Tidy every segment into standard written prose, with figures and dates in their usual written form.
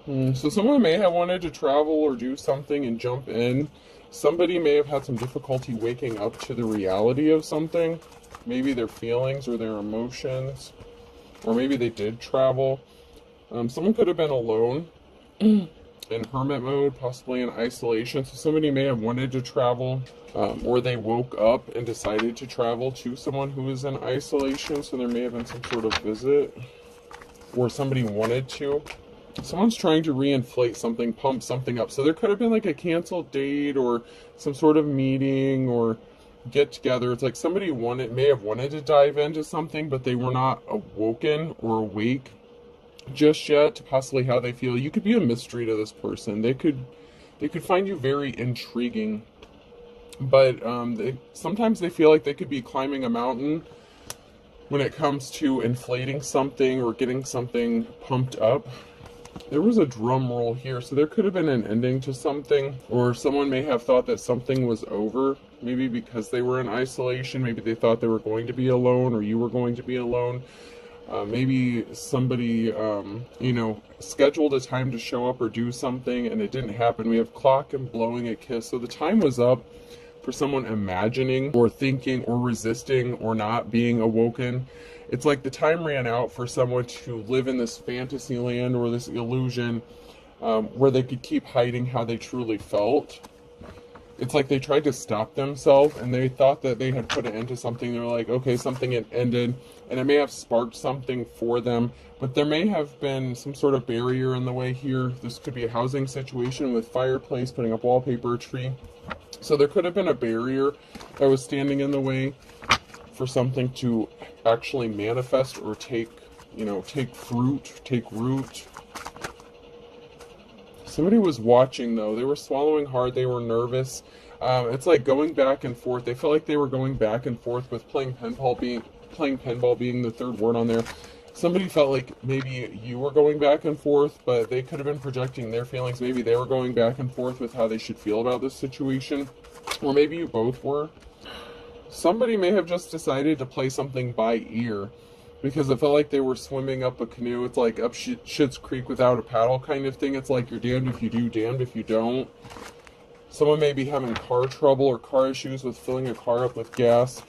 So someone may have wanted to travel or do something and jump in. Somebody may have had some difficulty waking up to the reality of something, maybe their feelings or their emotions, or maybe they did travel. Someone could have been alone in hermit mode, possibly in isolation. So somebody may have wanted to travel, or they woke up and decided to travel to someone who is in isolation. So there may have been some sort of visit, or somebody wanted to. Someone's trying to reinflate something, pump something up. So there could have been like a canceled date or some sort of meeting or get together. It's like somebody may have wanted to dive into something, but they were not awoken or awake just yet to possibly how they feel. You could be a mystery to this person. They could find you very intriguing, but sometimes they feel like they could be climbing a mountain when it comes to inflating something or getting something pumped up. There was a drum roll here, so there could have been an ending to something, or someone may have thought that something was over, maybe because they were in isolation. Maybe they thought they were going to be alone, or you were going to be alone. Maybe somebody, scheduled a time to show up or do something, and it didn't happen. We have clock and blowing a kiss, so the time was up for someone imagining or thinking or resisting or not being awoken. It's like the time ran out for someone to live in this fantasy land or this illusion where they could keep hiding how they truly felt. It's like they tried to stop themselves and they thought that they had put an end to something. They're like, okay, something had ended, and it may have sparked something for them, but there may have been some sort of barrier in the way here. This could be a housing situation with fireplace, putting up wallpaper, tree. So there could have been a barrier that was standing in the way for something to actually manifest or take fruit, take root. Somebody was watching though. They were swallowing hard. They were nervous. It's like going back and forth. They felt like they were going back and forth with playing pinball being the third word on there. Somebody felt like maybe you were going back and forth, but they could have been projecting their feelings. Maybe they were going back and forth with how they should feel about this situation, or maybe you both were. Somebody may have just decided to play something by ear because it felt like they were swimming up a canoe. It's like up Schitt's Creek without a paddle kind of thing. It's like you're damned if you do, damned if you don't. Someone may be having car trouble or car issues with filling a car up with gas.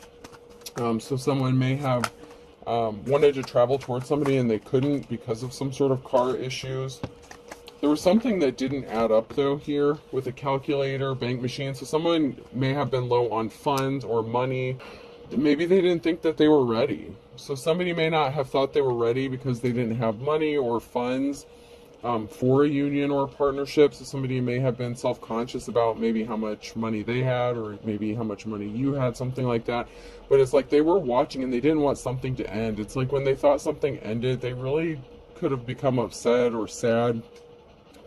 So someone may have wanted to travel towards somebody and they couldn't because of some sort of car issues. There was something that didn't add up though here with a calculator, bank machine. So someone may have been low on funds or money. Maybe they didn't think that they were ready. So somebody may not have thought they were ready because they didn't have money or funds for a union or a partnership. So somebody may have been self-conscious about maybe how much money they had or maybe how much money you had, something like that. But it's like they were watching and they didn't want something to end. It's like when they thought something ended, they really could have become upset or sad,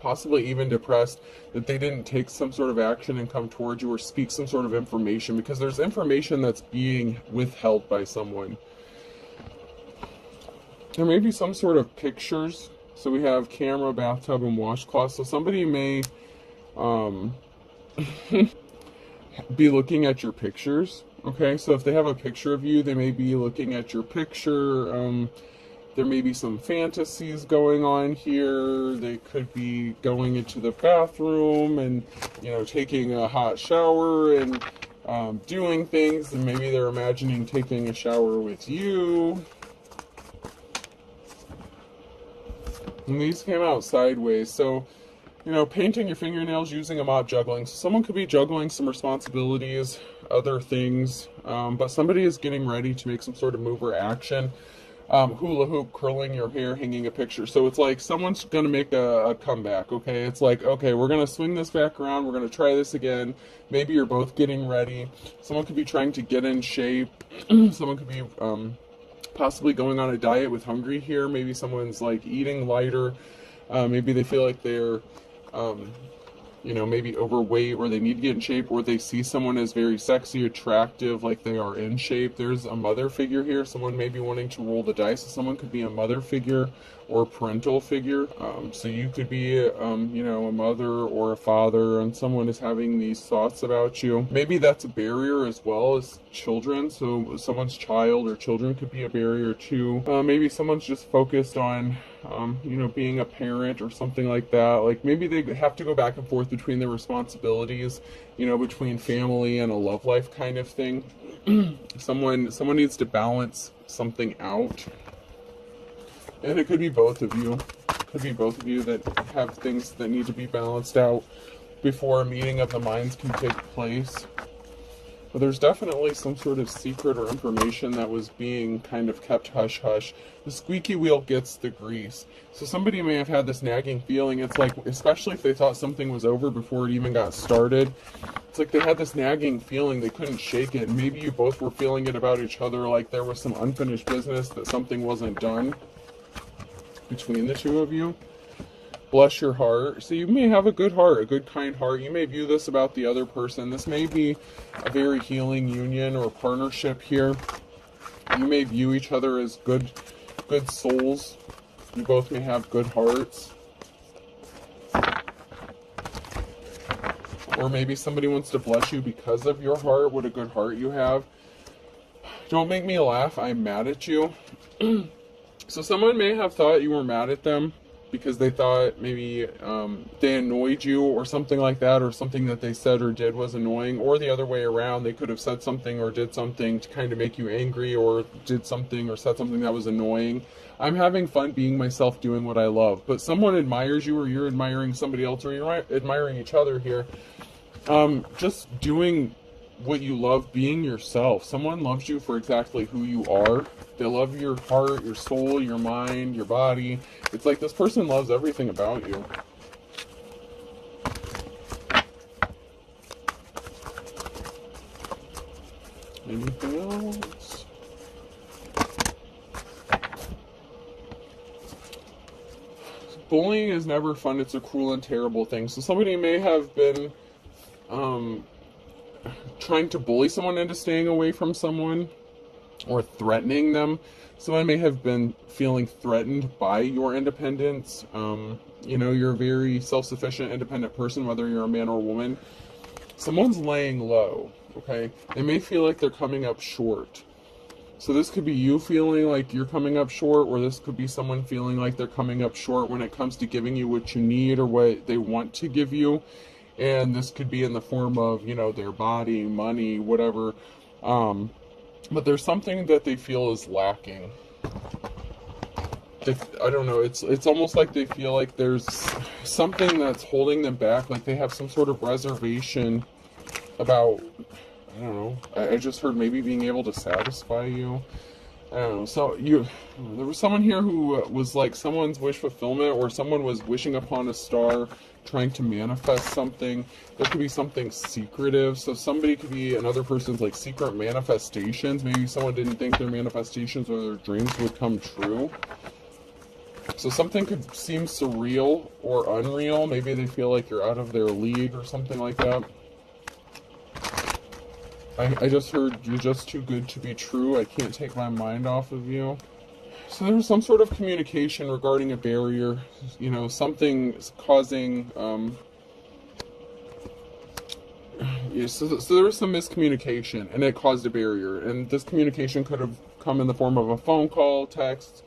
possibly even depressed, that they didn't take some sort of action and come towards you or speak some sort of information, because there's information that's being withheld by someone. There may be some sort of pictures. So we have camera, bathtub, and washcloth. So somebody may be looking at your pictures. Okay, so if they have a picture of you, they may be looking at your picture. There may be some fantasies going on here. They could be going into the bathroom and, taking a hot shower and doing things. And maybe they're imagining taking a shower with you. And these came out sideways. So, painting your fingernails, using a mop, juggling. So someone could be juggling some responsibilities, other things, but somebody is getting ready to make some sort of move or action. Hula hoop, curling your hair, hanging a picture. So it's like someone's going to make a comeback, okay? It's like, okay, we're going to swing this back around. We're going to try this again. Maybe you're both getting ready. Someone could be trying to get in shape. Someone could be possibly going on a diet with hungry here. Maybe someone's like eating lighter. Maybe they feel like they're maybe overweight, or they need to get in shape, or they see someone as very sexy, attractive, like they are in shape. There's a mother figure here. Someone may be wanting to roll the dice. So someone could be a mother figure or parental figure. So you could be, a mother or a father, and someone is having these thoughts about you. Maybe that's a barrier as well as children. So someone's child or children could be a barrier too. Maybe someone's just focused on you know, being a parent or something like that. Like maybe they have to go back and forth between their responsibilities, you know, between family and a love life kind of thing. Someone needs to balance something out. And it could be both of you. Could be both of you that have things that need to be balanced out before a meeting of the minds can take place. But there's definitely some sort of secret or information that was being kind of kept hush-hush. The squeaky wheel gets the grease. So somebody may have had this nagging feeling. It's like, especially if they thought something was over before it even got started, it's like they had this nagging feeling, they couldn't shake it. Maybe you both were feeling it about each other, like there was some unfinished business, that something wasn't done between the two of you. Bless your heart. So you may have a good heart, a good kind heart. You may view this about the other person. This may be a very healing union or partnership here. You may view each other as good souls. You both may have good hearts. Or maybe somebody wants to bless you because of your heart, what a good heart you have. Don't make me laugh, I'm mad at you. So someone may have thought you were mad at them because they thought maybe they annoyed you or something like that, or something that they said or did was annoying, or the other way around. They could have said something or did something to kind of make you angry, or did something or said something that was annoying. I'm having fun being myself, doing what I love. But someone admires you, or you're admiring somebody else, or you're admiring each other here. Just doing what you love, being yourself. Someone loves you for exactly who you are. They love your heart, your soul, your mind, your body. It's like this person loves everything about you. Anything else? Bullying is never fun. It's a cruel and terrible thing. So somebody may have been trying to bully someone into staying away from someone, or threatening them. Someone may have been feeling threatened by your independence. You know, you're a very self-sufficient, independent person, whether you're a man or a woman. Someone's laying low, okay? They may feel like they're coming up short. So this could be you feeling like you're coming up short, or this could be someone feeling like they're coming up short when it comes to giving you what you need or what they want to give you. And this could be in the form of, you know, their body, money, whatever. But there's something that they feel is lacking. I don't know, it's almost like they feel like there's something that's holding them back, like they have some sort of reservation about, I don't know, I just heard maybe being able to satisfy you. I don't know, so there was someone here who was like someone's wish fulfillment, or someone was wishing upon a star, trying to manifest something. There could be something secretive, so somebody could be another person's like secret manifestations. Maybe someone didn't think their manifestations or their dreams would come true. So something could seem surreal or unreal. Maybe they feel like you're out of their league or something like that. I just heard you're just too good to be true. I can't take my mind off of you. So there's some sort of communication regarding a barrier. You know, something causing... so there was some miscommunication, and it caused a barrier. And this communication could have come in the form of a phone call, text,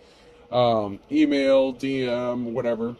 email, DM, whatever.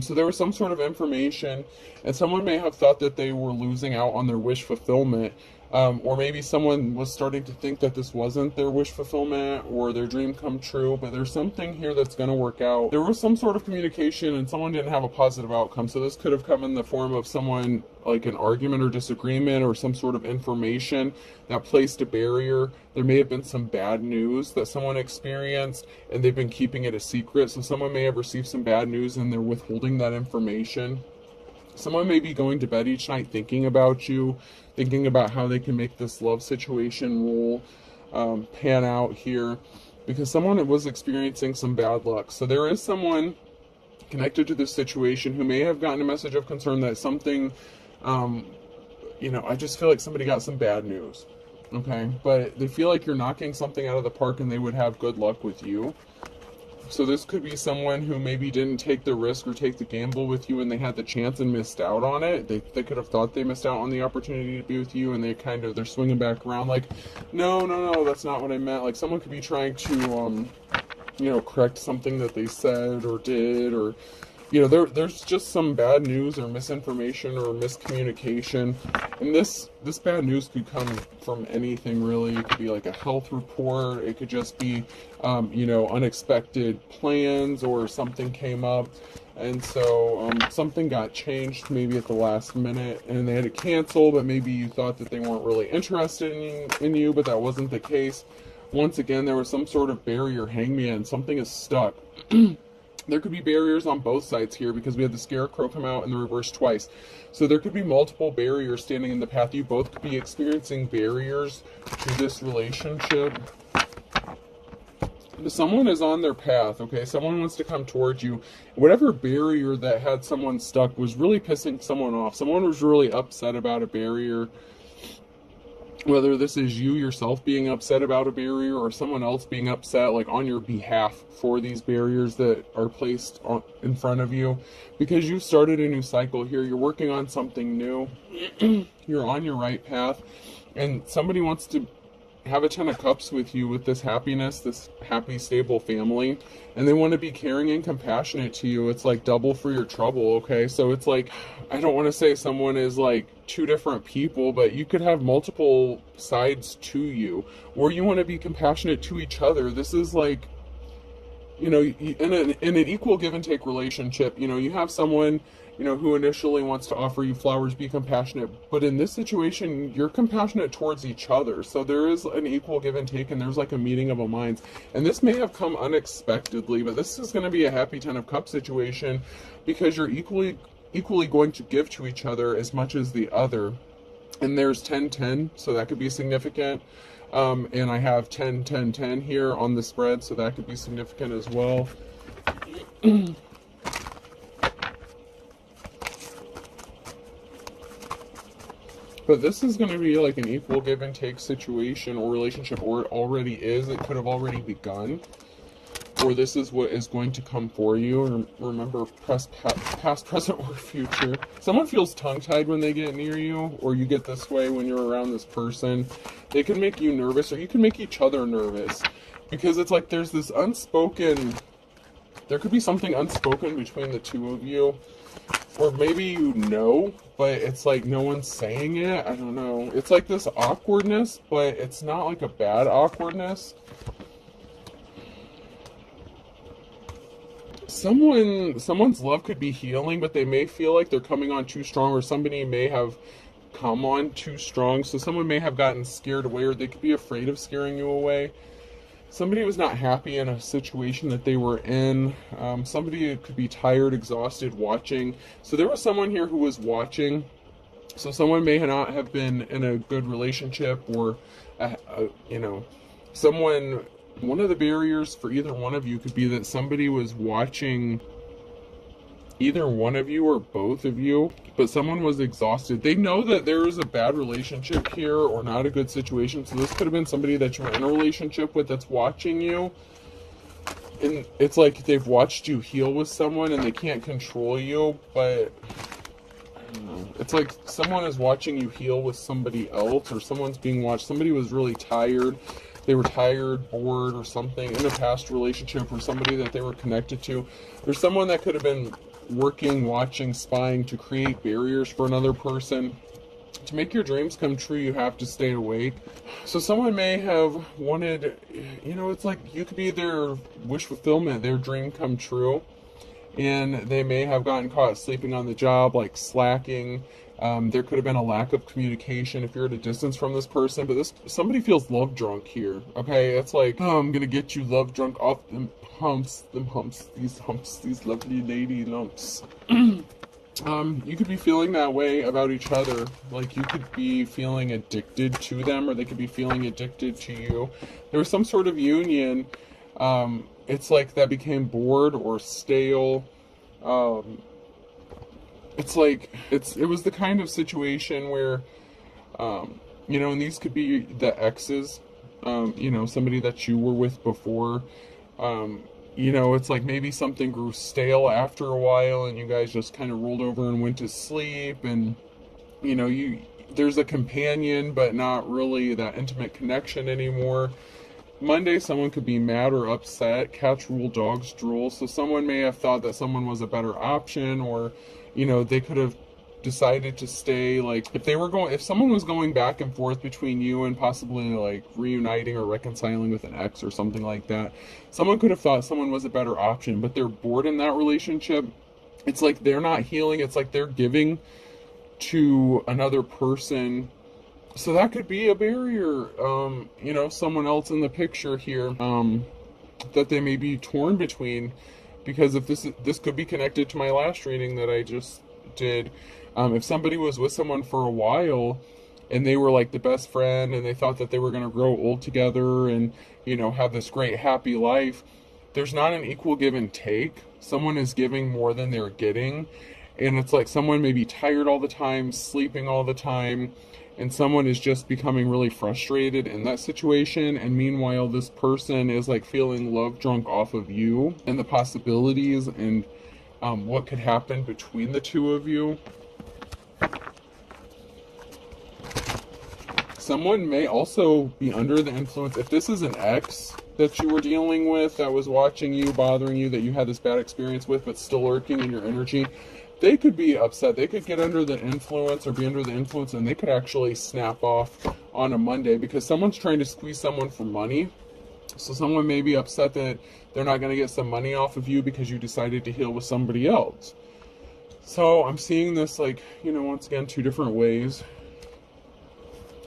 So there was some sort of information, and someone may have thought that they were losing out on their wish fulfillment. Or maybe someone was starting to think that this wasn't their wish fulfillment or their dream come true, but there's something here that's going to work out. There was some sort of communication and someone didn't have a positive outcome. So this could have come in the form of someone, like an argument or disagreement, or some sort of information that placed a barrier. There may have been some bad news that someone experienced and they've been keeping it a secret. So someone may have received some bad news and they're withholding that information. Someone may be going to bed each night thinking about you, thinking about how they can make this love situation pan out here, because someone was experiencing some bad luck. So there is someone connected to this situation who may have gotten a message of concern that something, you know, I just feel like somebody got some bad news, okay? But they feel like you're knocking something out of the park and they would have good luck with you. So this could be someone who maybe didn't take the risk or take the gamble with you and they had the chance and missed out on it. They could have thought they missed out on the opportunity to be with you, and they're swinging back around like, no, that's not what I meant. Like someone could be trying to correct something that they said or did, or there's just some bad news or misinformation or miscommunication. And this bad news could come from anything, really. It could be like a health report. It could just be unexpected plans, or something came up, and so something got changed maybe at the last minute and they had to cancel, but maybe you thought that they weren't really interested in you, but that wasn't the case. Once again, there was some sort of barrier, hangman. Something is stuck. There could be barriers on both sides here, because we had the scarecrow come out in the reverse twice. So there could be multiple barriers standing in the path. You both could be experiencing barriers to this relationship. Someone is on their path, okay? Someone wants to come towards you. Whatever barrier that had someone stuck was really pissing someone off. Someone was really upset about a barrier. Whether this is you yourself being upset about a barrier, or someone else being upset like on your behalf for these barriers that are placed in front of you, because you started a new cycle here. You're working on something new. You're on your right path, and somebody wants to have a 10 of cups with you, with this happiness, this happy, stable family, and they want to be caring and compassionate to you. It's like double for your trouble, okay? So it's like, I don't want to say someone is like two different people, but you could have multiple sides to you, or you want to be compassionate to each other. This is like, in an equal give and take relationship. You have someone who initially wants to offer you flowers, be compassionate, but in this situation, you're compassionate towards each other. So there is an equal give and take, and there's like a meeting of the minds. And this may have come unexpectedly, but this is going to be a happy 10 of cups situation, because you're equally going to give to each other as much as the other. And there's 10-10, so that could be significant. And I have 10-10-10 here on the spread, so that could be significant as well. But this is going to be like an equal give and take situation or relationship, or it already is. It could have already begun, or this is what is going to come for you. Remember, past, present, or future. Someone feels tongue-tied when they get near you, or you get this way when you're around this person. They can make you nervous, or you can make each other nervous, because it's like there's this unspoken, there could be something unspoken between the two of you. Or maybe but it's like no one's saying it. I don't know. It's like this awkwardness, but it's not like a bad awkwardness. Someone's love could be healing, but they may feel like they're coming on too strong, or somebody may have come on too strong. So someone may have gotten scared away, or they could be afraid of scaring you away. Somebody was not happy in a situation that they were in. Somebody could be tired, exhausted, watching. So there was someone here who was watching. So someone may not have been in a good relationship, or, someone, one of the barriers for either one of you could be that somebody was watching either one of you or both of you, but someone was exhausted. They know that there is a bad relationship here, or not a good situation. So this could have been somebody that you're in a relationship with that's watching you. And it's like they've watched you heal with someone and they can't control you, but I don't know. It's like someone is watching you heal with somebody else, or someone's being watched. Somebody was really tired. They were tired, bored, or something in a past relationship, or somebody that they were connected to. There's someone that could have been working, watching, spying to create barriers for another person. To make your dreams come true, you have to stay awake. So someone may have wanted, it's like you could be their wish fulfillment, their dream come true. And they may have gotten caught sleeping on the job, like slacking. There could have been a lack of communication if you're at a distance from this person. But somebody feels love drunk here, okay? It's like, I'm gonna get you love drunk off them humps, these lovely lady lumps. You could be feeling that way about each other. Like you could be feeling addicted to them, or they could be feeling addicted to you. There was some sort of union. It's like that became bored or stale. It's like, it was the kind of situation where, and these could be the exes, somebody that you were with before. It's like maybe something grew stale after a while and you guys just kind of rolled over and went to sleep, and, there's a companion, but not really that intimate connection anymore. Monday, someone could be mad or upset. Cats rule, dogs drool. So someone may have thought that someone was a better option, or, they could have decided to stay. Like, if someone was going back and forth between you and possibly like reuniting or reconciling with an ex or something like that, someone could have thought someone was a better option, but they're bored in that relationship. It's like they're not healing. It's like they're giving to another person. So that could be a barrier. Someone else in the picture here, that they may be torn between, because if this could be connected to my last reading that I just did. If somebody was with someone for a while and they were like the best friend and they thought that they were going to grow old together and, have this great happy life, there's not an equal give and take. Someone is giving more than they're getting. And it's like someone may be tired all the time, sleeping all the time, and someone is just becoming really frustrated in that situation. And meanwhile, this person is like feeling love drunk off of you and the possibilities and what could happen between the two of you. Someone may also be under the influence. If this is an ex that you were dealing with, that was watching you, bothering you, that you had this bad experience with, but still lurking in your energy, they could be upset. They could get under the influence or be under the influence, and they could actually snap off on a Monday because someone's trying to squeeze someone for money. So someone may be upset that they're not going to get some money off of you because you decided to heal with somebody else. So I'm seeing this like, once again, two different ways.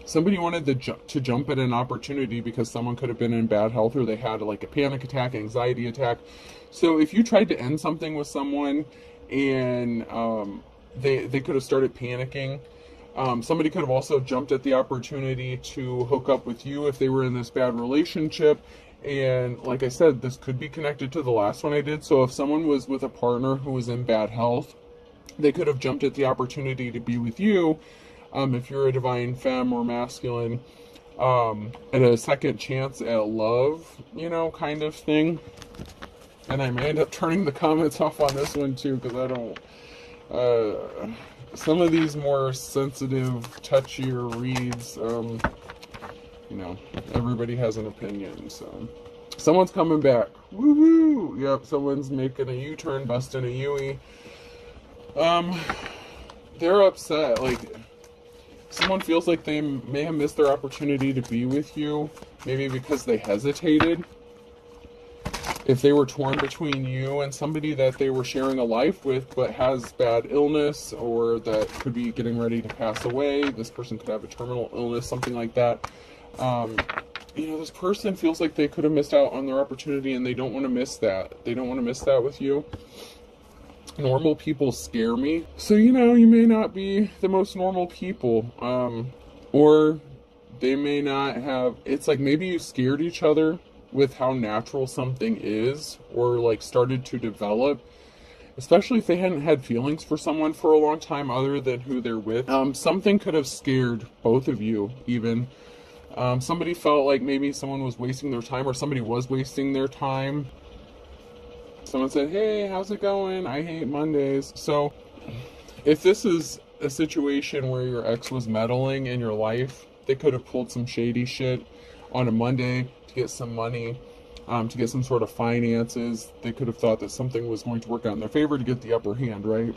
Somebody wanted to jump at an opportunity because someone could have been in bad health, or they had like a panic attack, anxiety attack. So if you tried to end something with someone and they could have started panicking, somebody could have also jumped at the opportunity to hook up with you if they were in this bad relationship. And like I said, this could be connected to the last one I did. So if someone was with a partner who was in bad health, they could have jumped at the opportunity to be with you. If you're a divine femme or masculine, at a second chance at love, kind of thing. And I may end up turning the comments off on this one too, because I don't, some of these more sensitive, touchier reads, everybody has an opinion. So someone's coming back. Woohoo! Yep, someone's making a U-turn, busting a Yui. They're upset. Like, someone feels like they may have missed their opportunity to be with you, maybe because they hesitated. If they were torn between you and somebody that they were sharing a life with but has bad illness, or that could be getting ready to pass away, this person could have a terminal illness, something like that. This person feels like they could have missed out on their opportunity, and they don't want to miss that. They don't want to miss that with you. Normal people scare me. So, you may not be the most normal people. Or they may not have, it's like maybe you scared each other with how natural something is, or like started to develop, especially if they hadn't had feelings for someone for a long time other than who they're with. Something could have scared both of you even. Somebody felt like maybe someone was wasting their time, or somebody was wasting their time. Someone said, hey, how's it going? I hate Mondays. So if this is a situation where your ex was meddling in your life, they could have pulled some shady shit on a Monday to get some money, to get some sort of finances. They could have thought that something was going to work out in their favor to get the upper hand, right?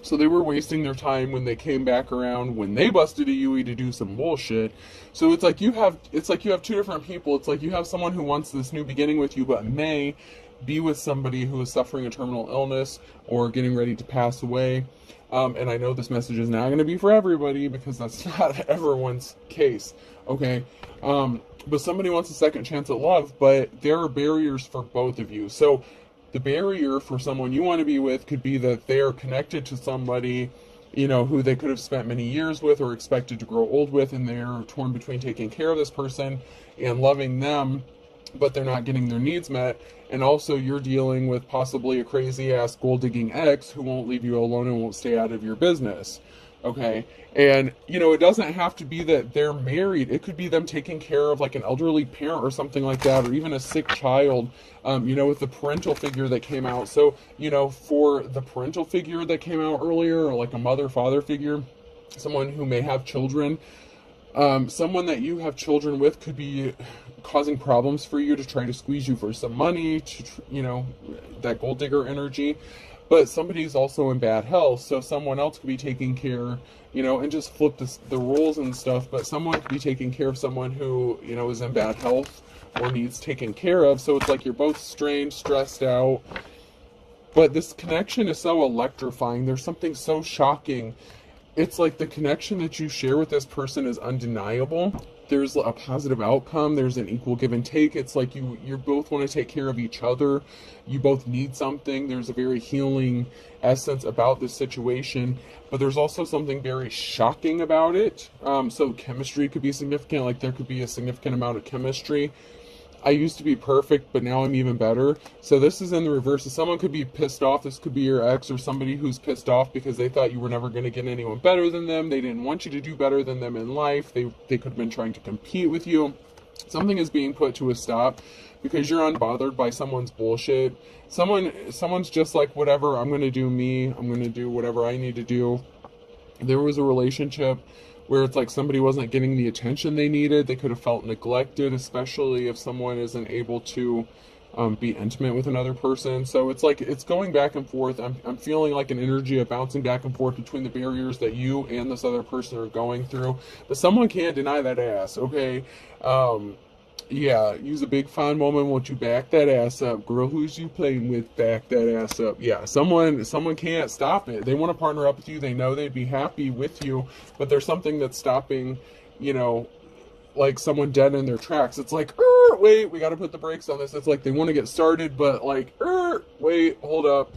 So they were wasting their time when they came back around, when they busted a Yui to do some bullshit. So it's like you have two different people. It's like you have someone who wants this new beginning with you, but may be with somebody who is suffering a terminal illness or getting ready to pass away. And I know this message is not going to be for everybody, because that's not everyone's case, okay? But somebody wants a second chance at love, but there are barriers for both of you. So the barrier for someone you want to be with could be that they are connected to somebody, who they could have spent many years with or expected to grow old with, and they're torn between taking care of this person and loving them, but they're not getting their needs met. And also you're dealing with possibly a crazy ass gold digging ex who won't leave you alone and won't stay out of your business. Okay. And it doesn't have to be that they're married. It could be them taking care of like an elderly parent or something like that, or even a sick child, with the parental figure that came out. So, for the parental figure that came out earlier, or like a mother, father figure, someone who may have children, Someone that you have children with could be causing problems for you to try to squeeze you for some money, that gold digger energy. But somebody's also in bad health, so someone else could be taking care, and just flip the roles and stuff, but someone could be taking care of someone who, is in bad health or needs taken care of. So it's like you're both strained, stressed out. But this connection is so electrifying. There's something so shocking. It's like the connection that you share with this person is undeniable. There's a positive outcome. There's an equal give and take. It's like you both want to take care of each other. You both need something. There's a very healing essence about this situation, but there's also something very shocking about it. So chemistry could be significant. Like there could be a significant amount of chemistry. I used to be perfect, but now I'm even better. So this is in the reverse. So someone could be pissed off. This could be your ex or somebody who's pissed off because they thought you were never going to get anyone better than them. They didn't want you to do better than them in life. They could have been trying to compete with you. Something is being put to a stop because you're unbothered by someone's bullshit. Someone's just like, whatever, I'm going to do me. I'm going to do whatever I need to do. There was a relationship where it's like somebody wasn't getting the attention they needed. They could have felt neglected, especially if someone isn't able to be intimate with another person. So it's like it's going back and forth. I'm feeling like an energy of bouncing back and forth between the barriers that you and this other person are going through. But someone can't deny that ass, okay? Yeah, use a big fine woman. Won't you back that ass up? Girl, who's you playing with? Back that ass up. Yeah, someone can't stop it. They want to partner up with you. They know they'd be happy with you, but there's something that's stopping, like someone dead in their tracks. It's like, wait, we got to put the brakes on this. It's like they want to get started, but like, wait, hold up.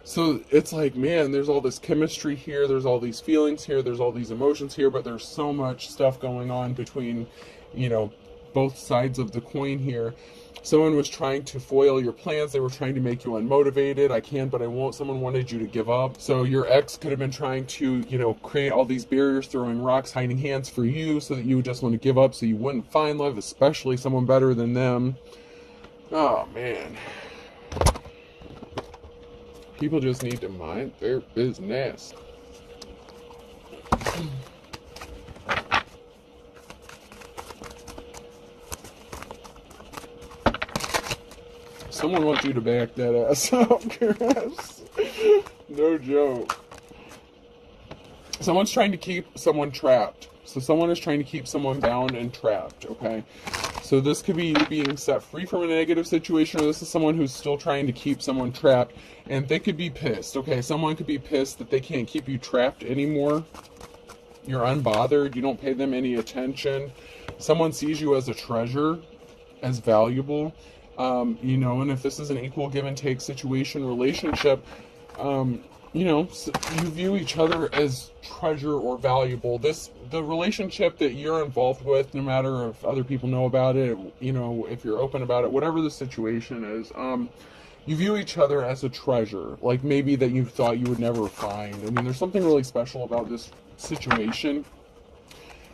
So it's like, man, there's all this chemistry here. There's all these feelings here. There's all these emotions here, but there's so much stuff going on between, both sides of the coin here. Someone was trying to foil your plans. They were trying to make you unmotivated. I can, but I won't. Someone wanted you to give up. So your ex could have been trying to, create all these barriers, throwing rocks, hiding hands for you so that you would just want to give up so you wouldn't find love, especially someone better than them. Oh, man. People just need to mind their business. Someone wants you to back that ass up, Chris. No joke. Someone's trying to keep someone trapped. So someone is trying to keep someone bound and trapped, okay? So this could be you being set free from a negative situation, or this is someone who's still trying to keep someone trapped, and they could be pissed, okay? Someone could be pissed that they can't keep you trapped anymore. You're unbothered. You don't pay them any attention. Someone sees you as a treasure, as valuable. And if this is an equal give and take situation, relationship, you view each other as treasure or valuable. The relationship that you're involved with, no matter if other people know about it, if you're open about it, whatever the situation is, you view each other as a treasure, like maybe that you thought you would never find. I mean, there's something really special about this situation.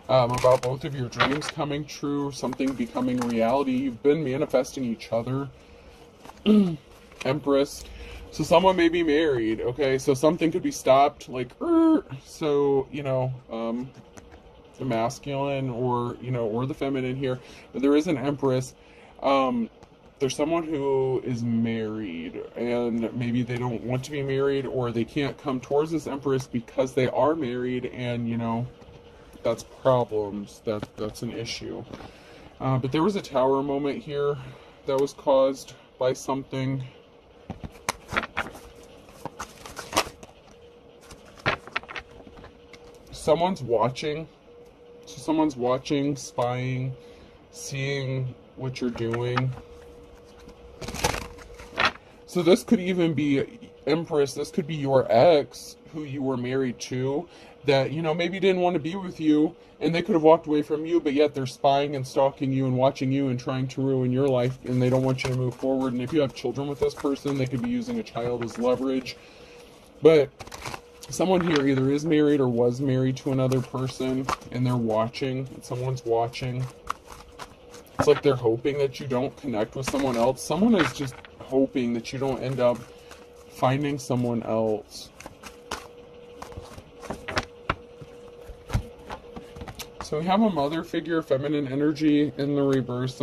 About both of your dreams coming true, something becoming reality. You've been manifesting each other. Empress. So someone may be married, okay? So something could be stopped, like, so, the masculine or the feminine here. But there is an Empress. There's someone who is married, and maybe they don't want to be married, or they can't come towards this Empress because they are married, and, that's problems. That's an issue. But there was a tower moment here that was caused by something. Someone's watching. So someone's watching, spying, seeing what you're doing. So this could even be Empress. This could be your ex who you were married to, that, maybe didn't want to be with you, and they could have walked away from you, but yet they're spying and stalking you and watching you and trying to ruin your life, and they don't want you to move forward. And if you have children with this person, they could be using a child as leverage. But someone here either is married or was married to another person, and they're watching, and someone's watching. It's like they're hoping that you don't connect with someone else. Someone is just hoping that you don't end up finding someone else. So we have a mother figure, feminine energy in the reverse.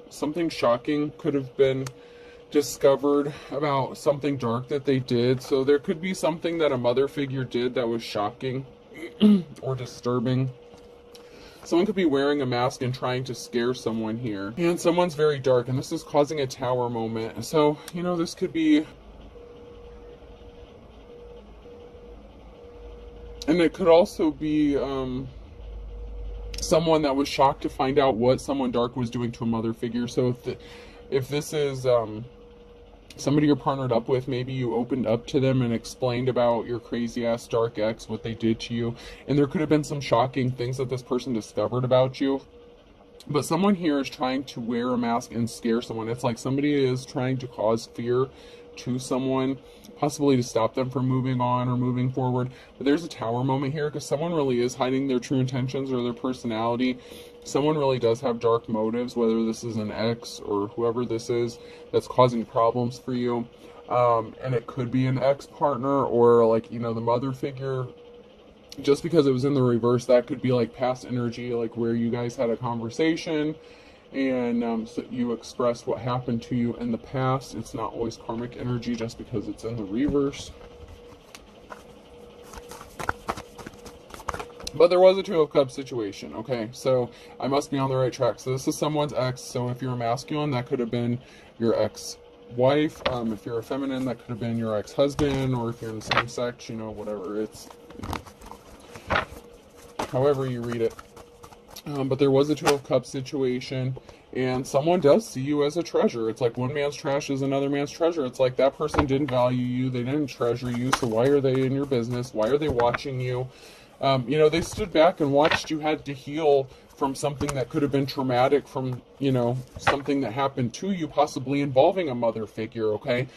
Something shocking could have been discovered about something dark that they did. So there could be something that a mother figure did that was shocking or disturbing. Someone could be wearing a mask and trying to scare someone here. And someone's very dark, and this is causing a tower moment. So, you know, this could be... And it could also be someone that was shocked to find out what someone dark was doing to a mother figure. So if this is somebody you're partnered up with, maybe you opened up to them and explained about your crazy ass dark ex, what they did to you, and there could have been some shocking things that this person discovered about you. But someone here is trying to wear a mask and scare someone. It's like somebody is trying to cause fear to someone, possibly to stop them from moving on or moving forward. But there's a tower moment here because someone really is hiding their true intentions or their personality. Someone really does have dark motives, whether this is an ex or whoever this is that's causing problems for you. And it could be an ex-partner or, like, you know, the mother figure. Just because it was in the reverse, that could be like past energy, like where you guys had a conversation and so you expressed what happened to you in the past. It's not always karmic energy just because it's in the reverse. But there was a Two of Cups situation, okay? So I must be on the right track. So this is someone's ex. So if you're a masculine, that could have been your ex-wife. If you're a feminine, that could have been your ex-husband. Or if you're in the same sex, you know, whatever. It's however you read it. But there was a Two of Cups situation, and someone does see you as a treasure. It's like one man's trash is another man's treasure. It's like that person didn't value you, they didn't treasure you, so why are they in your business? Why are they watching you? You know, they stood back and watched you had to heal from something that could have been traumatic, from, you know, something that happened to you, possibly involving a mother figure, okay?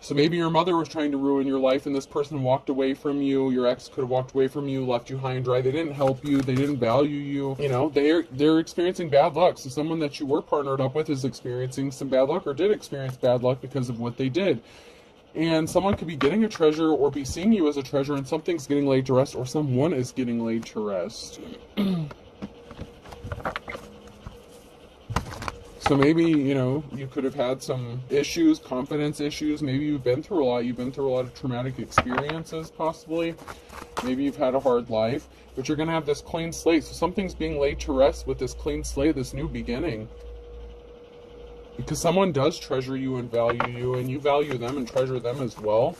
So maybe your mother was trying to ruin your life and this person walked away from you. Your ex could have walked away from you, left you high and dry. They didn't help you. They didn't value you. You know, they're experiencing bad luck. So someone that you were partnered up with is experiencing some bad luck or did experience bad luck because of what they did. And someone could be getting a treasure or be seeing you as a treasure and something's getting laid to rest or someone is getting laid to rest. So maybe, you know, you could have had some issues, confidence issues. Maybe you've been through a lot. You've been through a lot of traumatic experiences, possibly. Maybe you've had a hard life. But you're going to have this clean slate. So something's being laid to rest with this clean slate, this new beginning. Because someone does treasure you and value you, and you value them and treasure them as well.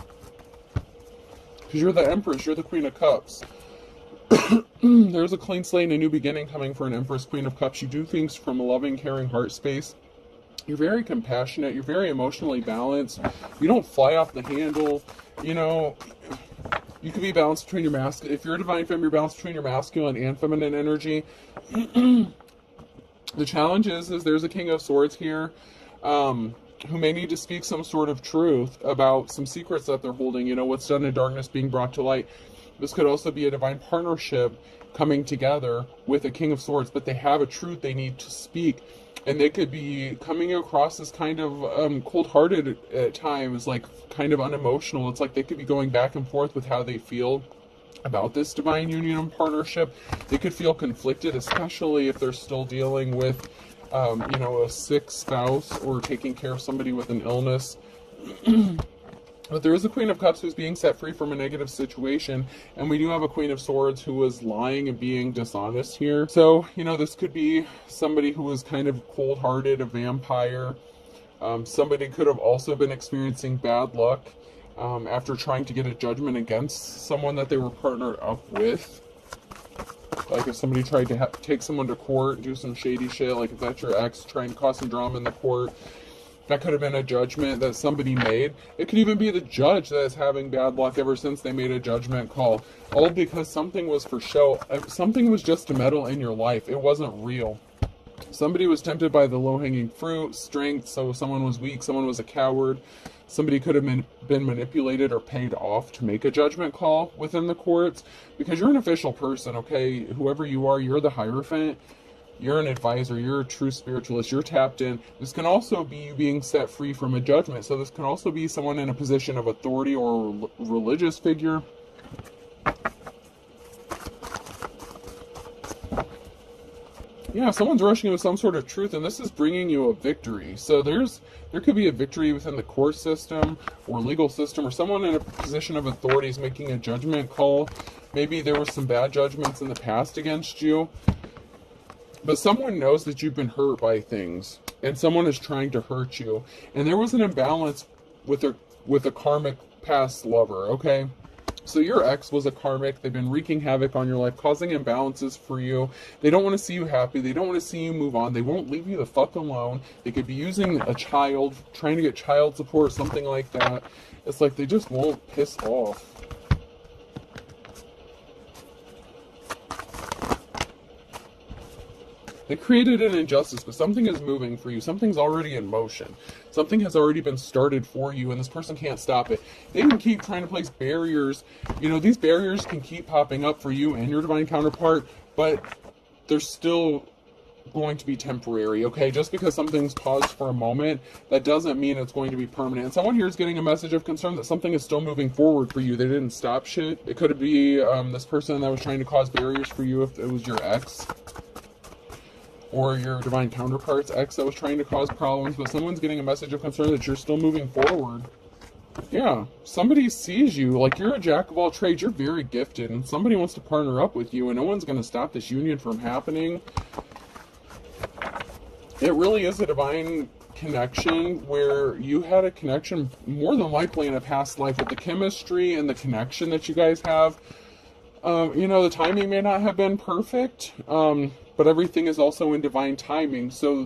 Because you're the Empress. You're the Queen of Cups. There's a clean slate and a new beginning coming for an Empress, Queen of Cups. You do things from a loving, caring heart space. You're very compassionate. You're very emotionally balanced. You don't fly off the handle. You know, you could be balanced between your masculine. If you're a divine femme, you're balanced between your masculine and feminine energy. The challenge is there's a King of Swords here who may need to speak some sort of truth about some secrets that they're holding. You know, what's done in darkness being brought to light. This could also be a divine partnership coming together with a King of Swords, but they have a truth they need to speak. And they could be coming across as kind of cold-hearted at times, like kind of unemotional. It's like they could be going back and forth with how they feel about this divine union and partnership. They could feel conflicted, especially if they're still dealing with, you know, a sick spouse or taking care of somebody with an illness. But there is a Queen of Cups who's being set free from a negative situation, and we do have a Queen of Swords who was lying and being dishonest here. So, you know, this could be somebody who was kind of cold-hearted, a vampire. Somebody could have also been experiencing bad luck after trying to get a judgment against someone that they were partnered up with. Like if somebody tried to take someone to court, do some shady shit, like if that's your ex trying to cause some drama in the court, that could have been a judgment that somebody made. It could even be the judge that is having bad luck ever since they made a judgment call. All because something was for show. Something was just to meddle in your life. It wasn't real. Somebody was tempted by the low-hanging fruit, strength, so someone was weak, someone was a coward. Somebody could have been manipulated or paid off to make a judgment call within the courts. Because you're an official person, okay? Whoever you are, you're the Hierophant. You're an advisor, you're a true spiritualist, you're tapped in. This can also be you being set free from a judgment. So this can also be someone in a position of authority or a religious figure. Yeah, someone's rushing in with some sort of truth, and this is bringing you a victory. So there could be a victory within the court system or legal system, or someone in a position of authority is making a judgment call. Maybe there were some bad judgments in the past against you, but someone knows that you've been hurt by things, and someone is trying to hurt you. And there was an imbalance with a karmic past lover, okay? So your ex was a karmic. They've been wreaking havoc on your life, causing imbalances for you. They don't want to see you happy. They don't want to see you move on. They won't leave you the fuck alone. They could be using a child, trying to get child support, something like that. It's like they just won't piss off. They created an injustice, but something is moving for you. Something's already in motion. Something has already been started for you, and this person can't stop it. They can keep trying to place barriers. You know, these barriers can keep popping up for you and your divine counterpart, but they're still going to be temporary, okay? Just because something's paused for a moment, that doesn't mean it's going to be permanent. And someone here is getting a message of concern that something is still moving forward for you. They didn't stop shit. It could be this person that was trying to cause barriers for you if it was your ex, or your divine counterpart's ex that was trying to cause problems, but someone's getting a message of concern that you're still moving forward. Yeah, somebody sees you, like you're a jack of all trades, you're very gifted, and somebody wants to partner up with you, and no one's going to stop this union from happening. It really is a divine connection where you had a connection more than likely in a past life with the chemistry and the connection that you guys have. You know, the timing may not have been perfect, but everything is also in divine timing. So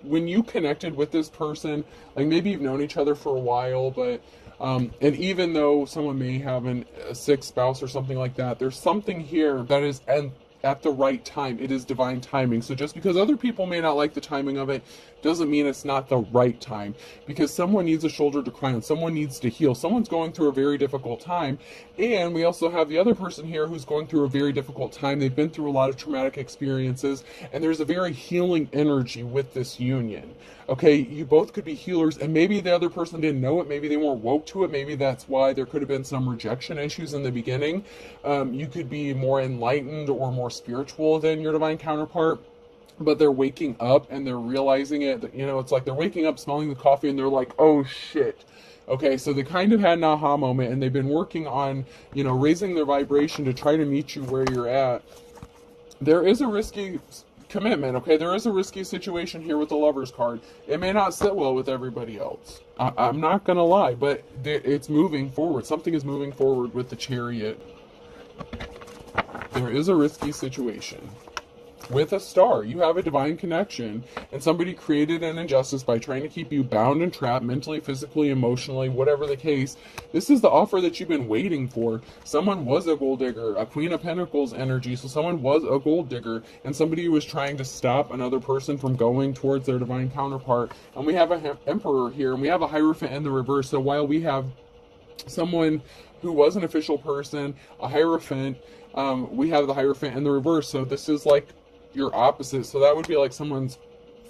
when you connected with this person, like maybe you've known each other for a while, but and even though someone may have a sick spouse or something like that, there's something here that is at the right time. It is divine timing. So just because other people may not like the timing of it doesn't mean it's not the right time, because someone needs a shoulder to cry on. Someone needs to heal. Someone's going through a very difficult time. And we also have the other person here who's going through a very difficult time. They've been through a lot of traumatic experiences, and there's a very healing energy with this union. Okay, you both could be healers, and maybe the other person didn't know it. Maybe they weren't woke to it. Maybe that's why there could have been some rejection issues in the beginning. You could be more enlightened or more spiritual than your divine counterpart, but they're waking up and they're realizing it. You know, it's like they're waking up, smelling the coffee, and they're like, oh shit. Okay, so they kind of had an aha moment, and they've been working on, you know, raising their vibration to try to meet you where you're at. There is a risky commitment, okay? There is a risky situation here with the Lover's card. It may not sit well with everybody else. I'm not going to lie, but it's moving forward. Something is moving forward with the Chariot. There is a risky situation. With a star, you have a divine connection, and somebody created an injustice by trying to keep you bound and trapped mentally, physically, emotionally, whatever the case. This is the offer that you've been waiting for. Someone was a gold digger, a Queen of Pentacles energy, so someone was a gold digger, and somebody was trying to stop another person from going towards their divine counterpart. And we have an Emperor here, and we have a Hierophant in the reverse. So while we have someone who was an official person, a Hierophant, we have the Hierophant in the reverse. So this is like your opposite. So that would be like someone's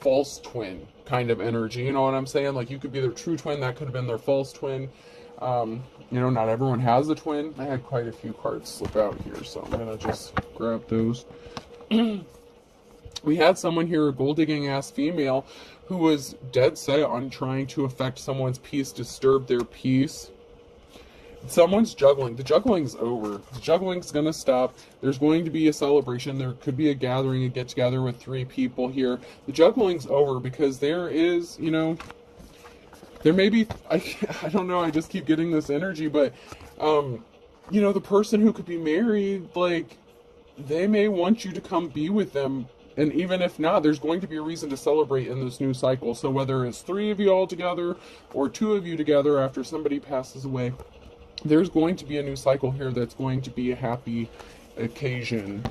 false twin kind of energy. You know what I'm saying? Like you could be their true twin. That could have been their false twin. You know, not everyone has a twin. I had quite a few cards slip out here, so I'm going to just grab those. We had someone here, a gold digging ass female, who was dead set on trying to affect someone's peace, disturb their peace. Someone's juggling. The juggling's over. The juggling's going to stop. There's going to be a celebration. There could be a gathering, a get-together with 3 people here. The juggling's over because there is, you know, there may be, I don't know, I just keep getting this energy, but, you know, the person who could be married, like, they may want you to come be with them. And even if not, there's going to be a reason to celebrate in this new cycle. So whether it's 3 of you all together or 2 of you together after somebody passes away, there's going to be a new cycle here that's going to be a happy occasion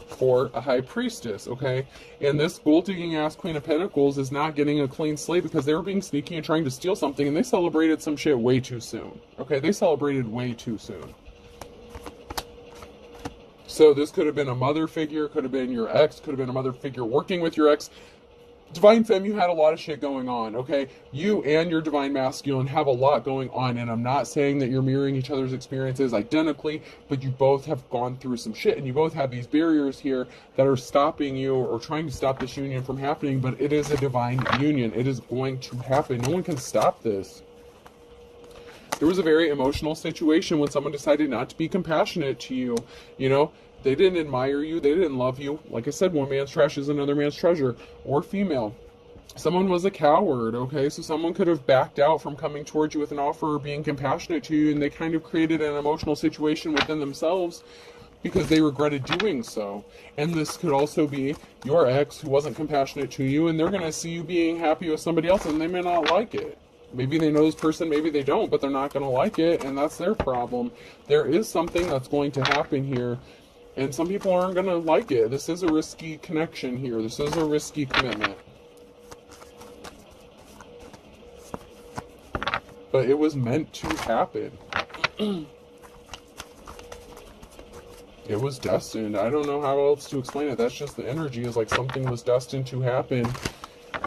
for a high priestess, okay? And this gold-digging ass Queen of Pentacles is not getting a clean slate because they were being sneaky and trying to steal something, and they celebrated some shit way too soon, okay? They celebrated way too soon. So this could have been a mother figure, could have been your ex, could have been a mother figure working with your ex. Divine Femme, you had a lot of shit going on, okay? You and your Divine Masculine have a lot going on, and I'm not saying that you're mirroring each other's experiences identically, but you both have gone through some shit, and you both have these barriers here that are stopping you or trying to stop this union from happening, but it is a divine union. It is going to happen. No one can stop this. There was a very emotional situation when someone decided not to be compassionate to you, you know? They didn't admire you. They didn't love you. Like I said, one man's trash is another man's treasure. Or female. Someone was a coward, okay? So someone could have backed out from coming towards you with an offer or being compassionate to you, and they kind of created an emotional situation within themselves because they regretted doing so. And this could also be your ex who wasn't compassionate to you, and they're going to see you being happy with somebody else, and they may not like it. Maybe they know this person, maybe they don't, but they're not going to like it, and that's their problem. There is something that's going to happen here. And some people aren't going to like it. This is a risky connection here. This is a risky commitment. But it was meant to happen. It was destined. I don't know how else to explain it. That's just the energy. Is like something was destined to happen.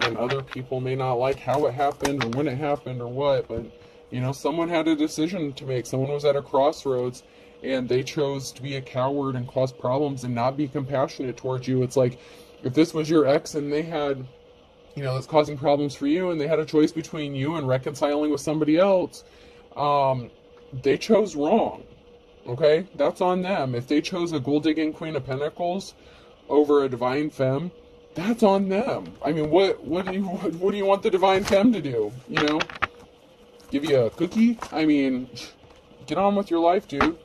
And other people may not like how it happened or when it happened or what. But, you know, someone had a decision to make. Someone was at a crossroads. And they chose to be a coward and cause problems and not be compassionate towards you. It's like, if this was your ex and they had, you know, that's causing problems for you, and they had a choice between you and reconciling with somebody else, they chose wrong. Okay? That's on them. If they chose a gold-digging Queen of Pentacles over a Divine Femme, that's on them. I mean, what do you want the Divine Femme to do? You know? Give you a cookie? I mean, get on with your life, dude.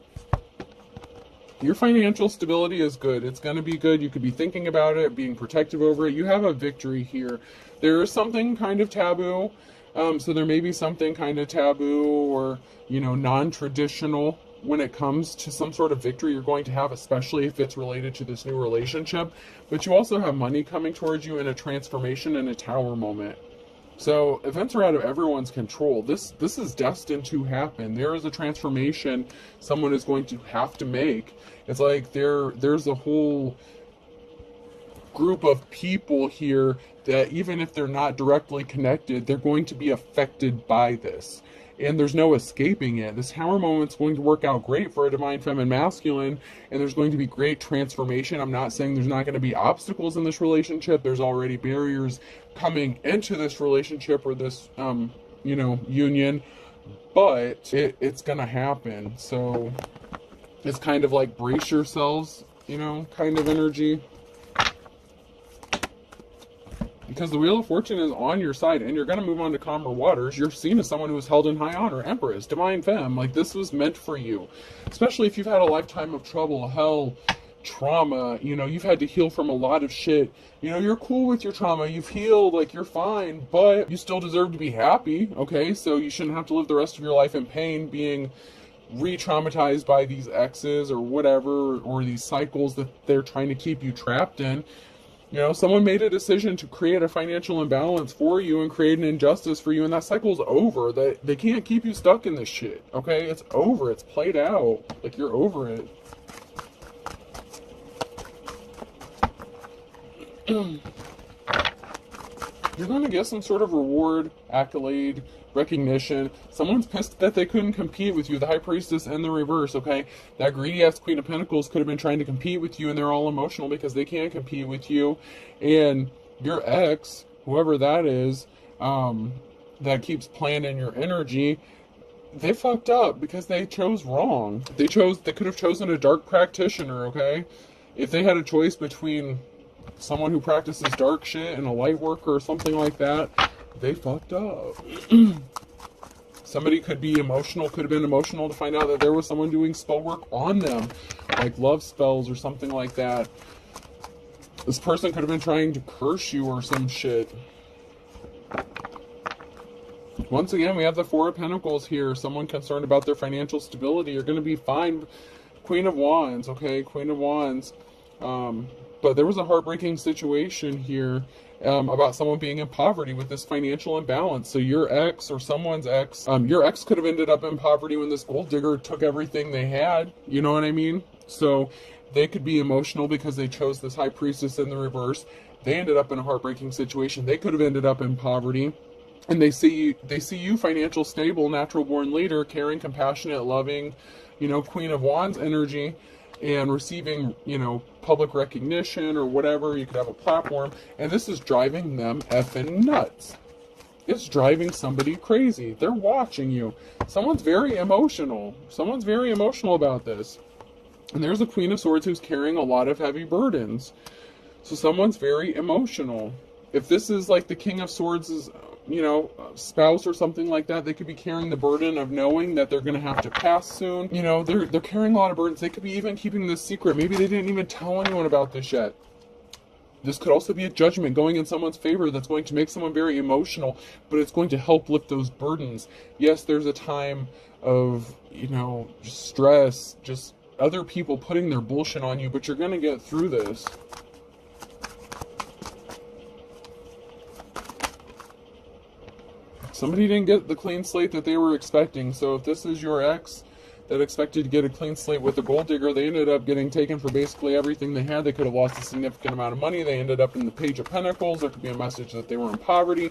Your financial stability is good. It's going to be good. You could be thinking about it, being protective over it. You have a victory here. There is something kind of taboo. So there may be something kind of taboo or, you know, non-traditional when it comes to some sort of victory you're going to have, especially if it's related to this new relationship. But you also have money coming towards you in a transformation and a tower moment. So events are out of everyone's control. This is destined to happen. There is a transformation someone is going to have to make. It's like there's a whole group of people here that even if they're not directly connected, they're going to be affected by this. And there's no escaping it. This Tower moment's going to work out great for a Divine Feminine Masculine, and there's going to be great transformation. I'm not saying there's not going to be obstacles in this relationship. There's already barriers coming into this relationship or this, you know, union, but it's going to happen. So it's kind of like brace yourselves, you know, kind of energy. Because the Wheel of Fortune is on your side, and you're going to move on to calmer waters. You're seen as someone who is held in high honor. Empress, Divine Femme, like this was meant for you. Especially if you've had a lifetime of trouble, hell, trauma, you know, you've had to heal from a lot of shit. You know, you're cool with your trauma, you've healed, like you're fine, but you still deserve to be happy, okay? So you shouldn't have to live the rest of your life in pain, being re-traumatized by these exes or whatever, or these cycles that they're trying to keep you trapped in. You know, someone made a decision to create a financial imbalance for you and create an injustice for you, and that cycle's over. They can't keep you stuck in this shit, okay? It's over. It's played out. Like, you're over it. You're going to get some sort of reward, accolade, recognition. Someone's pissed that they couldn't compete with you. The High Priestess and the reverse, okay? That greedy-ass Queen of Pentacles could have been trying to compete with you, and they're all emotional because they can't compete with you. And your ex, whoever that is, that keeps playing in your energy, they fucked up because they chose wrong. They could have chosen a dark practitioner, okay? If they had a choice between someone who practices dark shit and a light worker or something like that, they fucked up. Somebody could be emotional, could have been emotional to find out that there was someone doing spell work on them, like love spells or something like that. This person could have been trying to curse you or some shit. Once again, we have the Four of Pentacles here. Someone concerned about their financial stability. You're going to be fine. Queen of Wands, okay? Queen of Wands. But there was a heartbreaking situation here about someone being in poverty with this financial imbalance. So your ex or someone's ex, your ex could have ended up in poverty when this gold digger took everything they had. You know what I mean? So they could be emotional because they chose this High Priestess in the reverse. They ended up in a heartbreaking situation. They could have ended up in poverty. And they see you financial, stable, natural born leader, caring, compassionate, loving, Queen of Wands energy, and receiving, public recognition or whatever. You could have a platform, and this is driving them effing nuts. It's driving somebody crazy. They're watching you. Someone's very emotional. Someone's very emotional about this. And there's a Queen of Swords who's carrying a lot of heavy burdens. So someone's very emotional. If this is like the King of Swords' spouse or something like that, they could be carrying the burden of knowing that they're going to have to pass soon. They're carrying a lot of burdens. They could be even keeping this secret. Maybe they didn't even tell anyone about this yet. This could also be a judgment going in someone's favor that's going to make someone very emotional, but it's going to help lift those burdens. Yes, there's a time of, just stress, just other people putting their bullshit on you, but you're going to get through this. Somebody didn't get the clean slate that they were expecting. So if this is your ex that expected to get a clean slate with a gold digger, they ended up getting taken for basically everything they had. They could have lost a significant amount of money. They ended up in the Page of Pentacles. There could be a message that they were in poverty.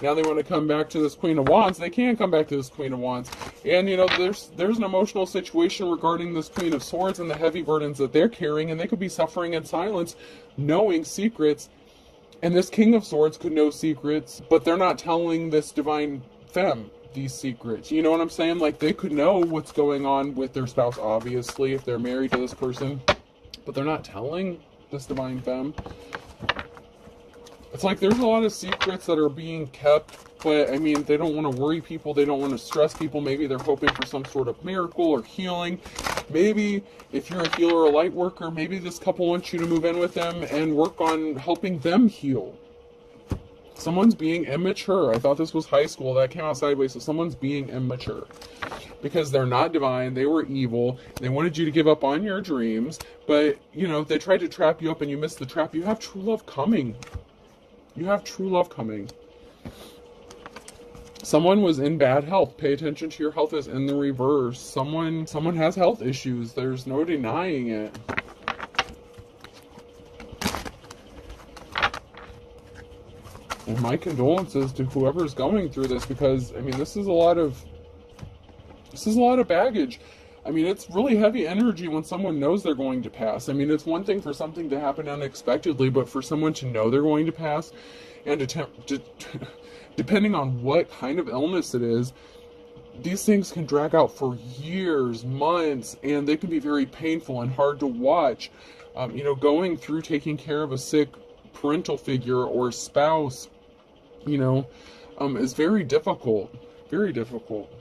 Now they want to come back to this Queen of Wands. They can't come back to this Queen of Wands. And, there's an emotional situation regarding this Queen of Swords and the heavy burdens that they're carrying. And they could be suffering in silence, knowing secrets. And this King of Swords could know secrets, but they're not telling this divine femme these secrets. You know what I'm saying? Like, they could know what's going on with their spouse, obviously, if they're married to this person, but they're not telling this divine femme. It's like there's a lot of secrets that are being kept, but I mean, they don't want to worry people. They don't want to stress people. Maybe they're hoping for some sort of miracle or healing. Maybe if you're a healer or a light worker, maybe this couple wants you to move in with them and work on helping them heal. Someone's being immature. I thought this was high school. That came out sideways. So someone's being immature because they're not divine. They were evil. They wanted you to give up on your dreams. But, they tried to trap you up and you missed the trap. You have true love coming. You have true love coming. Someone was in bad health. Pay attention to your health is in the reverse. Someone has health issues. There's no denying it. And my condolences to whoever's going through this, because I mean this is a lot of baggage. I mean, it's really heavy energy when someone knows they're going to pass. I mean, it's one thing for something to happen unexpectedly, but for someone to know they're going to pass and depending on what kind of illness it is, these things can drag out for years, months, and they can be very painful and hard to watch. Going through taking care of a sick parental figure or spouse, is very difficult. Very difficult.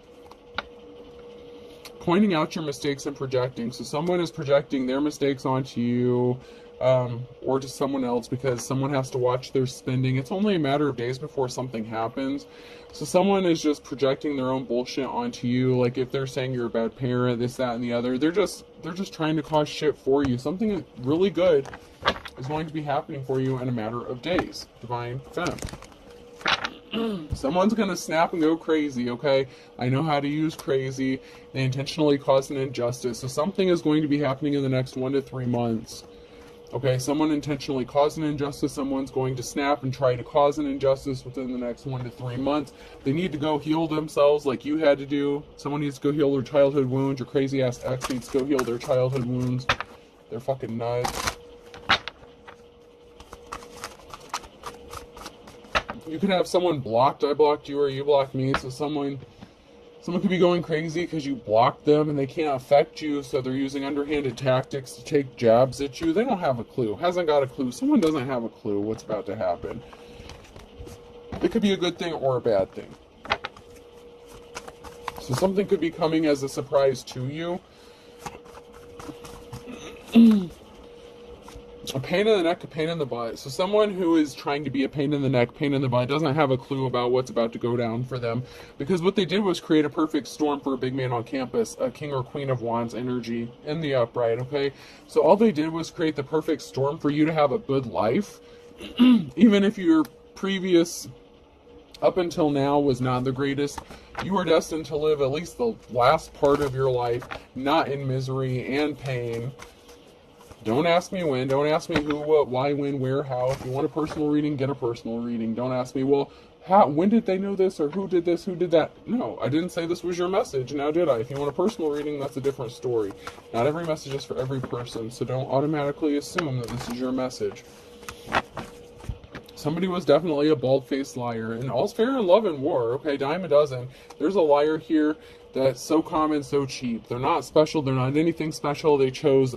Pointing out your mistakes and projecting. So someone is projecting their mistakes onto you or to someone else because someone has to watch their spending. It's only a matter of days before something happens. So someone is just projecting their own bullshit onto you. Like if they're saying you're a bad parent, this, that, and the other, they're just trying to cause shit for you. Something really good is going to be happening for you in a matter of days. Divine Femme. Someone's going to snap and go crazy, okay? I know how to use crazy. They intentionally cause an injustice. So something is going to be happening in the next 1 to 3 months. Okay, someone intentionally caused an injustice. Someone's going to snap and try to cause an injustice within the next 1 to 3 months. They need to go heal themselves like you had to do. Someone needs to go heal their childhood wounds. Your crazy-ass ex needs to go heal their childhood wounds. They're fucking nuts. You could have someone blocked. I blocked you or you blocked me. So someone could be going crazy because you blocked them and they can't affect you. So they're using underhanded tactics to take jabs at you. They don't have a clue. Hasn't got a clue. Someone doesn't have a clue what's about to happen. It could be a good thing or a bad thing. So something could be coming as a surprise to you. A pain in the neck, a pain in the butt. So someone who is trying to be a pain in the neck, pain in the butt, doesn't have a clue about what's about to go down for them. Because what they did was create a perfect storm for a big man on campus, a King or Queen of Wands energy in the upright, okay? So all they did was create the perfect storm for you to have a good life. Even if your previous, up until now, was not the greatest, you are destined to live at least the last part of your life not in misery and pain. Don't ask me when. Don't ask me who, what, why, when, where, how. If you want a personal reading, get a personal reading. Don't ask me, well, how, when did they know this, or who did this, who did that? No, I didn't say this was your message, now did I? If you want a personal reading, that's a different story. Not every message is for every person, so don't automatically assume that this is your message. Somebody was definitely a bald-faced liar, and all's fair in love and war, okay? Dime a dozen. There's a liar here that's so common, so cheap. They're not special, they're not anything special. They chose,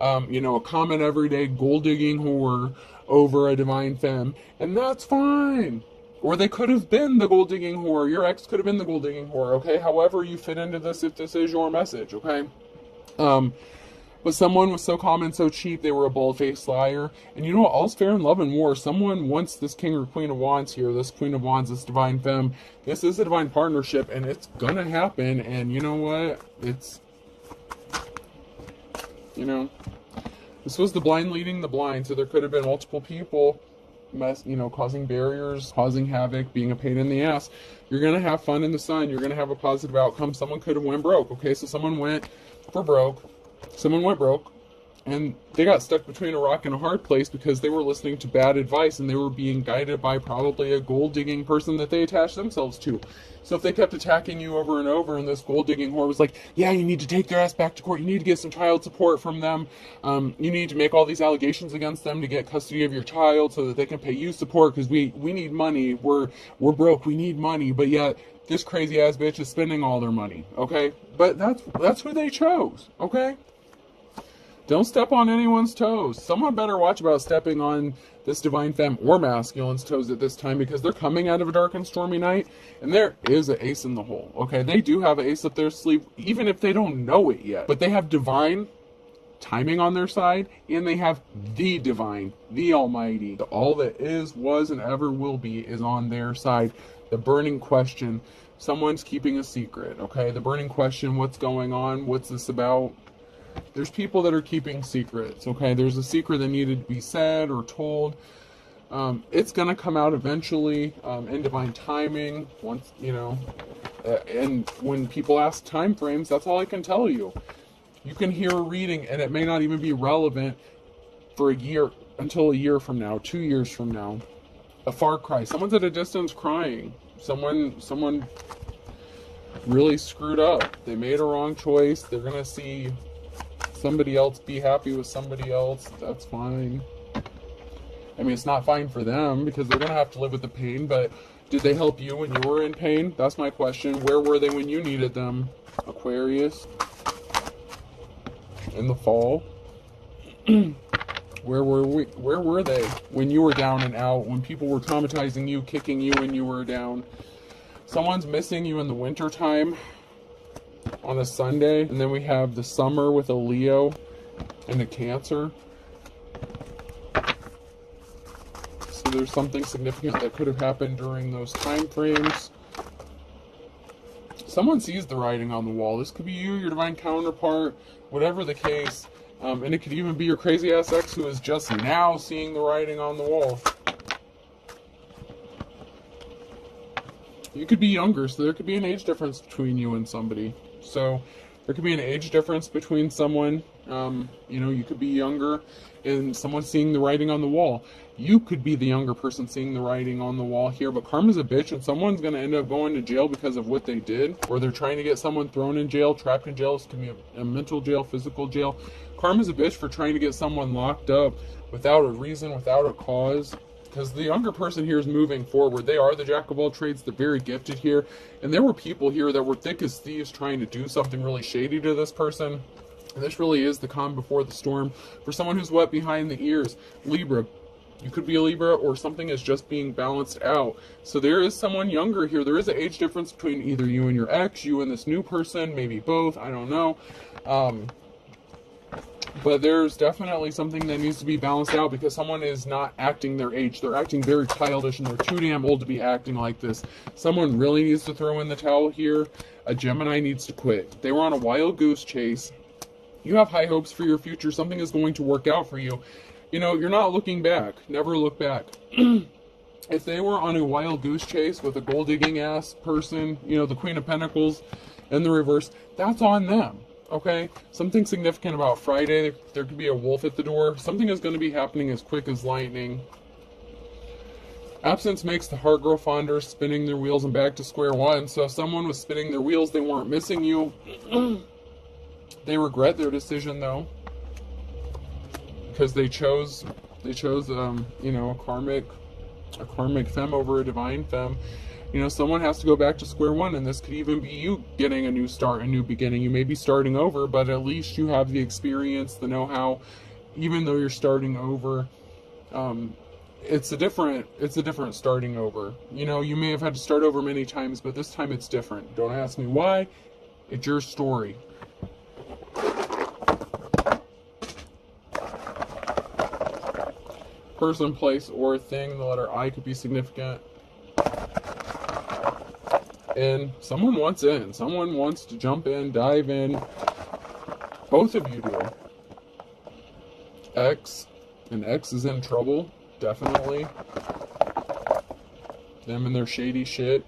a common everyday gold-digging whore over a divine femme, and that's fine. Or they could have been the gold-digging whore. Your ex could have been the gold-digging whore, okay? However you fit into this, if this is your message, okay? But someone was so common, so cheap, they were a bald-faced liar. And you know what? All's fair in love and war. Someone wants this King or Queen of Wands here, this Queen of Wands, this divine femme. This is a divine partnership, and it's gonna happen. And you know what? This was the blind leading the blind, so there could have been multiple people causing barriers, causing havoc, being a pain in the ass. You're going to have fun in the sun. You're going to have a positive outcome. Someone could have went broke, okay? So someone went broke, and they got stuck between a rock and a hard place because they were listening to bad advice, and they were being guided by probably a gold-digging person that they attached themselves to. So if they kept attacking you over and over, and this gold-digging whore was like, yeah, you need to take their ass back to court, you need to get some child support from them, you need to make all these allegations against them to get custody of your child so that they can pay you support, because we need money, we're broke, we need money, but yet this crazy-ass bitch is spending all their money, okay? But that's who they chose, okay? Don't step on anyone's toes. Someone better watch about stepping on this divine femme or masculine's toes at this time, because they're coming out of a dark and stormy night, and there is an ace in the hole, okay? They do have an ace up their sleeve, even if they don't know it yet. But they have divine timing on their side, and they have the divine, the almighty. All that is, was, and ever will be is on their side. The burning question, someone's keeping a secret, okay? The burning question, what's going on? What's this about? There's people that are keeping secrets, okay? There's a secret that needed to be said or told. It's going to come out eventually in divine timing. Once, and when people ask time frames, that's all I can tell you. You can hear a reading, and it may not even be relevant for a year, until a year from now, 2 years from now. A far cry. Someone's at a distance crying. Someone really screwed up. They made a wrong choice. They're going to see somebody else be happy with somebody else. That's fine. I mean, it's not fine for them because they're going to have to live with the pain, but did they help you when you were in pain? That's my question. Where were they when you needed them? Aquarius. In the fall. Where were they when you were down and out, when people were traumatizing you, kicking you when you were down? Someone's missing you in the winter time. On a Sunday, and then we have the summer with a Leo and a Cancer. So there's something significant that could have happened during those time frames. Someone sees the writing on the wall. This could be you, your divine counterpart, whatever the case. And it could even be your crazy ass ex who is just now seeing the writing on the wall. You could be younger, so there could be an age difference between you and somebody. So there could be an age difference between someone, you could be younger and someone seeing the writing on the wall. You could be the younger person seeing the writing on the wall here, but karma's a bitch, and someone's going to end up going to jail because of what they did, or they're trying to get someone thrown in jail, trapped in jail. This could be a mental jail, physical jail. Karma's a bitch for trying to get someone locked up without a reason, without a cause. Because the younger person here is moving forward. They are the jack of all trades. They're very gifted here. And there were people here that were thick as thieves trying to do something really shady to this person. And this really is the calm before the storm. For someone who's wet behind the ears, Libra. You could be a Libra, or something is just being balanced out. So there is someone younger here. There is an age difference between either you and your ex, you and this new person, maybe both. I don't know. But there's definitely something that needs to be balanced out because someone is not acting their age. They're acting very childish, and they're too damn old to be acting like this. Someone really needs to throw in the towel here. A Gemini needs to quit. They were on a wild goose chase. You have high hopes for your future. Something is going to work out for you. You're not looking back. Never look back. If they were on a wild goose chase with a gold digging ass person, the Queen of Pentacles in the reverse, that's on them. Okay, something significant about Friday. There could be a wolf at the door. Something is going to be happening as quick as lightning. Absence makes the heart grow fonder, spinning their wheels and back to square one. So if someone was spinning their wheels, they weren't missing you. They regret their decision though, because they chose you know, a karmic femme over a divine femme. You know, someone has to go back to square one, and this could even be you getting a new start, a new beginning. You may be starting over, but at least you have the experience, the know-how. Even though you're starting over, it's a different starting over. You know, you may have had to start over many times, but this time it's different. Don't ask me why. It's your story. Person, place, or thing. The letter I could be significant. And someone wants in. Someone wants to jump in, dive in. Both of you do. X. And X is in trouble. Definitely. Them and their shady shit.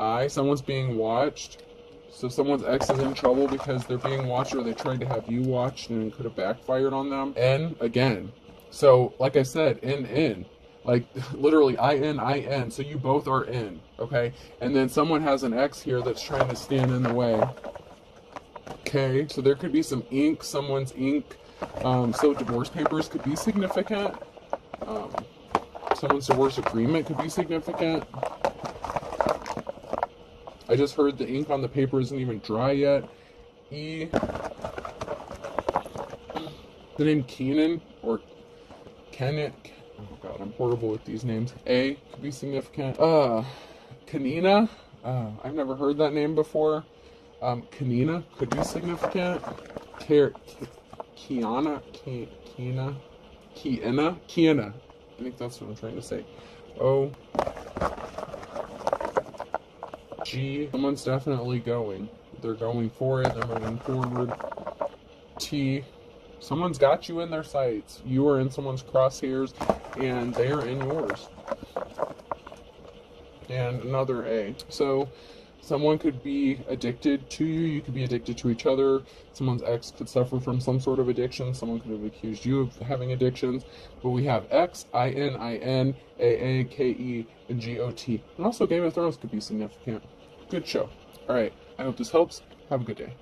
I. Someone's being watched. So someone's ex is in trouble because they're being watched, or they tried to have you watched and it could have backfired on them. N. Again. So, like I said, in. Like, literally, I-N. So you both are in, okay? And then someone has an X here that's trying to stand in the way. Okay, so there could be some ink, someone's ink. So divorce papers could be significant. Someone's divorce agreement could be significant. I just heard the ink on the paper isn't even dry yet. E. The name Keenan, or Kenneth. Oh god, I'm horrible with these names. A could be significant. Kanina. I've never heard that name before. Kanina could be significant. Kiana. I think that's what I'm trying to say. O. G. Someone's definitely going. They're going for it. They're moving forward. T. Someone's got you in their sights. You are in someone's crosshairs, and they are in yours. And another A. So, someone could be addicted to you. You could be addicted to each other. Someone's ex could suffer from some sort of addiction. Someone could have accused you of having addictions. But we have X, I-N, A-A, K-E, and G-O-T. And also Game of Thrones could be significant. Good show. Alright, I hope this helps. Have a good day.